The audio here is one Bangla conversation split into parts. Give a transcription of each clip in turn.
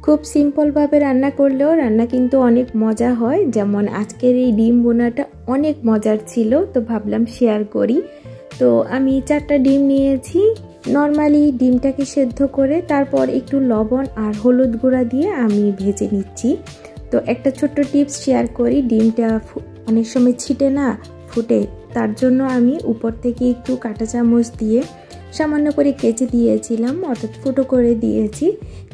খুব সিম্পলভাবে রান্না করলেও রান্না কিন্তু অনেক মজা হয়। যেমন আজকের এই ডিম বোনাটা অনেক মজার ছিল, তো ভাবলাম শেয়ার করি। তো আমি 4টা ডিম নিয়েছি। নর্মালি ডিমটাকে সেদ্ধ করে তারপর একটু লবণ আর হলুদ গুঁড়া দিয়ে আমি ভেজে নিচ্ছি। তো একটা ছোট্ট টিপস শেয়ার করি, ডিমটা অনেক সময় ছিটে না ফুটে, তার জন্য আমি উপর থেকে একটু কাঁটা চামচ দিয়ে সামান্য করে কেচে দিয়েছিলাম, অর্থাৎ ফুটো করে দিয়েছি।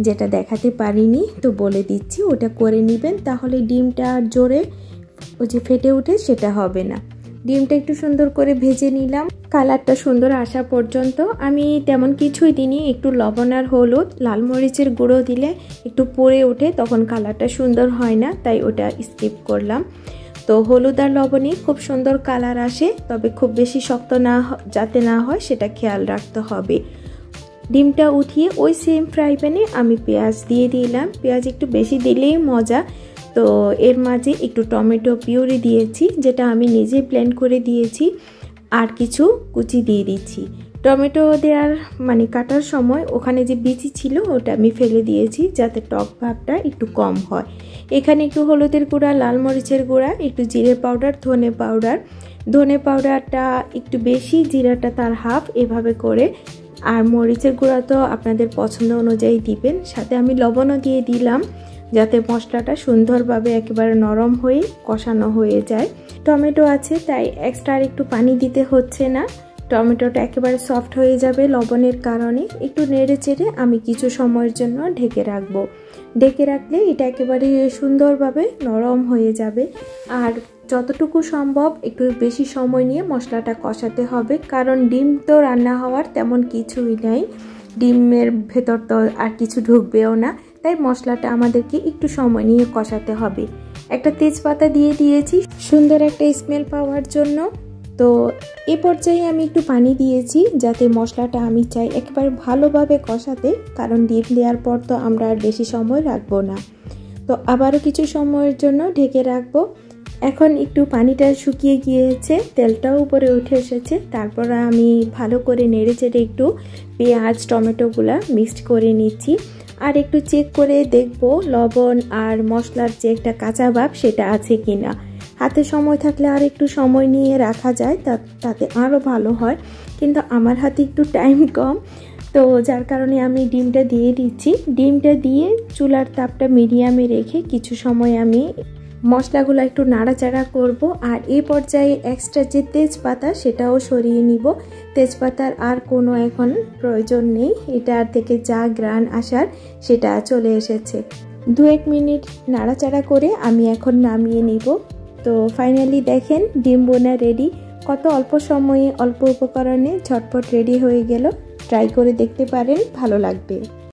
যেটা দেখাতে পারিনি তো বলে দিচ্ছি, ওটা করে নেবেন, তাহলে ডিমটা জোরে ওই যে ফেটে উঠে সেটা হবে না। ডিমটা একটু সুন্দর করে ভেজে নিলাম, কালারটা সুন্দর আসা পর্যন্ত। আমি তেমন কিছুই দিইনি, একটু লবণ আর হলুদ, লাল মরিচের গুঁড়ো দিলে একটু পুড়ে ওঠে, তখন কালারটা সুন্দর হয় না, তাই ওটা স্কিপ করলাম। তো হলুদ আর লবণে খুব সুন্দর কালার আসে, তবে খুব বেশি শক্ত না যাতে না হয় সেটা খেয়াল রাখতে হবে। ডিমটা উঠিয়ে ওই সেম ফ্রাই প্যানে আমি পেঁয়াজ দিয়ে দিলাম। পেঁয়াজ একটু বেশি দিলেই মজা। তো এর মাঝে একটু টমেটো পিউরি দিয়েছি, যেটা আমি নিজে ব্লেন্ড করে দিয়েছি, আর কিছু কুচি দিয়ে দিচ্ছি। টমেটো দেওয়ার কাটার সময় ওখানে যে বিচি ছিল ওটা আমি ফেলে দিয়েছি, যাতে টক ভাবটা একটু কম হয়। এখানে একটু হলুদের গুঁড়া, লাল মরিচের গুঁড়া, একটু জিরে পাউডার, ধনে পাউডারটা একটু বেশি, জিরাটা তার হাফ, এভাবে করে। আর মরিচের গুঁড়া তো আপনাদের পছন্দ অনুযায়ী দিবেন। সাথে আমি লবণও দিয়ে দিলাম, যাতে মশলাটা সুন্দরভাবে একেবারে নরম হয়ে কষানো হয়ে যায়। টমেটো আছে তাই এক্সট্রা আর একটু পানি দিতে হচ্ছে না, টমেটোটা একেবারে সফট হয়ে যাবে লবণের কারণে। একটু নেড়ে চেড়ে আমি কিছু সময়ের জন্য ঢেকে রাখবো। ঢেকে রাখলে এটা একেবারে সুন্দরভাবে নরম হয়ে যাবে। আর যতটুকু সম্ভব একটু বেশি সময় নিয়ে মশলাটা কষাতে হবে, কারণ ডিম তো রান্না হওয়ার তেমন কিছুই নাই, ডিমের ভেতর তো আর কিছু ঢুকবেও না, তাই মশলাটা আমাদেরকে একটু সময় নিয়ে কষাতে হবে। একটা তেজপাতা দিয়ে দিয়েছি সুন্দর একটা স্মেল পাওয়ার জন্য। তো এই পর্যায়ে আমি একটু পানি দিয়েছি, যাতে মশলাটা আমি চাই একেবারে ভালোভাবে কষাতে, কারণ ডিম দেওয়ার পর তো আমরা আর বেশি সময় রাখবো না। তো আবারও কিছু সময়ের জন্য ঢেকে রাখবো। এখন একটু পানিটা শুকিয়ে গিয়েছে, তেলটাও উপরে উঠে এসেছে। তারপর আমি ভালো করে নেড়ে চেড়ে একটু পেঁয়াজ টমেটোগুলা মিক্সড করে নিচ্ছি, আর একটু চেক করে দেখবো লবণ আর মশলার যে একটা কাঁচা ভাব সেটা আছে কিনা। হাতে সময় থাকলে আর একটু সময় নিয়ে রাখা যায়, তাতে আরও ভালো হয়, কিন্তু আমার হাতে একটু টাইম কম, তো যার কারণে আমি ডিমটা দিয়ে দিচ্ছি। ডিমটা দিয়ে চুলার তাপটা মিডিয়ামে রেখে কিছু সময় আমি মশলাগুলো একটু নাড়াচাড়া করব। আর এই পর্যায়ে এক্সট্রা যে তেজপাতা সেটাও সরিয়ে নিব। তেজপাতার আর কোনো এখন প্রয়োজন নেই, এটার থেকে যা ঘ্রাণ আসার সেটা চলে এসেছে। 2-1 মিনিট নাড়াচাড়া করে আমি এখন নামিয়ে নিব। তো ফাইনালি দেখেন ডিম বোনা রেডি। কত অল্প সময়ে অল্প উপকরণে ঝটপট রেডি হয়ে গেল। ট্রাই করে দেখতে পারেন, ভালো লাগবে।